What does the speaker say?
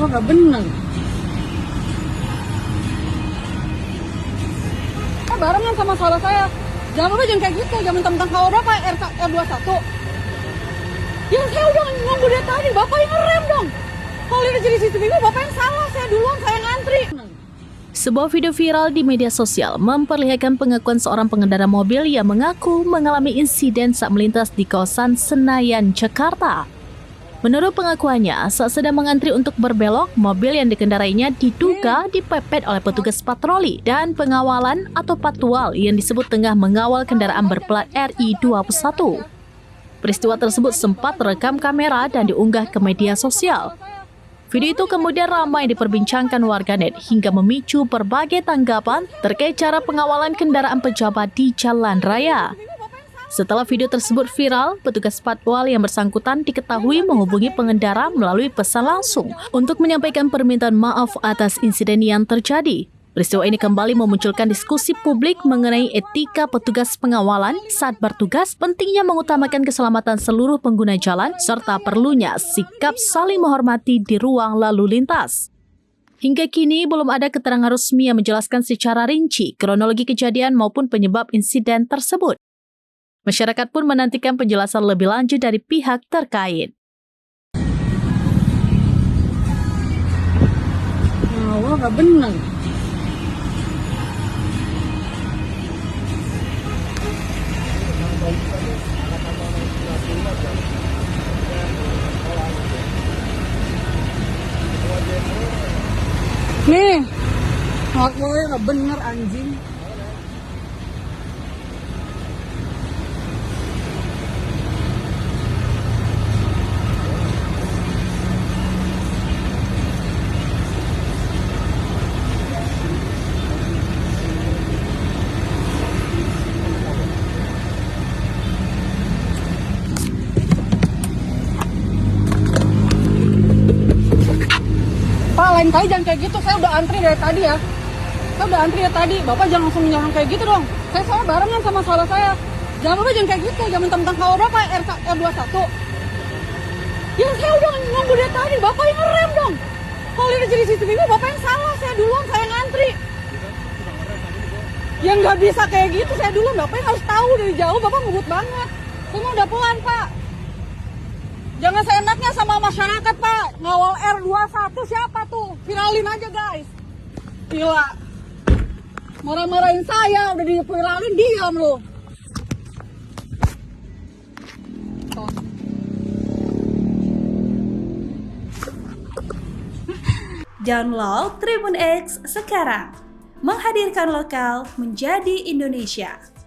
nggak bener. Barengan sama saudara saya. Jangan lupa jangan kayak gitu, jangan mentang-mentang kalau berapa R21. Ya saya udah nunggu dari tadi, Bapak yang ngerem dong. Kalau ini jadi CCTV, Bapak yang salah, saya duluan, saya ngantri. Sebuah video viral di media sosial memperlihatkan pengakuan seorang pengendara mobil yang mengaku mengalami insiden saat melintas di kawasan Senayan, Jakarta. Menurut pengakuannya, saat sedang mengantri untuk berbelok, mobil yang dikendarainya diduga dipepet oleh petugas patroli dan pengawalan atau patwal yang disebut tengah mengawal kendaraan berplat RI21. Peristiwa tersebut sempat terekam kamera dan diunggah ke media sosial. Video itu kemudian ramai diperbincangkan warganet hingga memicu berbagai tanggapan terkait cara pengawalan kendaraan pejabat di jalan raya. Setelah video tersebut viral, petugas patwal yang bersangkutan diketahui menghubungi pengendara melalui pesan langsung untuk menyampaikan permintaan maaf atas insiden yang terjadi. Peristiwa ini kembali memunculkan diskusi publik mengenai etika petugas pengawalan saat bertugas, pentingnya mengutamakan keselamatan seluruh pengguna jalan, serta perlunya sikap saling menghormati di ruang lalu lintas. Hingga kini belum ada keterangan resmi yang menjelaskan secara rinci kronologi kejadian maupun penyebab insiden tersebut. Masyarakat pun menantikan penjelasan lebih lanjut dari pihak terkait. Wah, nggak bener. Nih, nggak bener anjing. Pak, lain kali jangan kayak gitu. Saya udah antri dari tadi ya. Saya udah antri dari tadi. Bapak jangan langsung menyerang kayak gitu dong. Saya soalnya barengan sama saudara saya. Jangan lupa jangan kayak gitu. Jangan mentang-mentang kalau berapa R21. Ya saya udah nunggu dari tadi. Bapak yang ngerem dong. Kalau ini jadi CCTV, Bapak yang salah. Saya duluan, saya ngantri. Ya nggak bisa kayak gitu. Saya duluan. Bapak yang harus tahu dari jauh. Bapak ngebut banget. Semua udah pelan, Pak. Jangan seenaknya sama masyarakat, Pak. Ngawal R21 siapa tuh? Viralin aja, guys. Gila. Marah-marahin saya, udah diviralin, diam lu. Download Tribun X sekarang. Menghadirkan lokal menjadi Indonesia.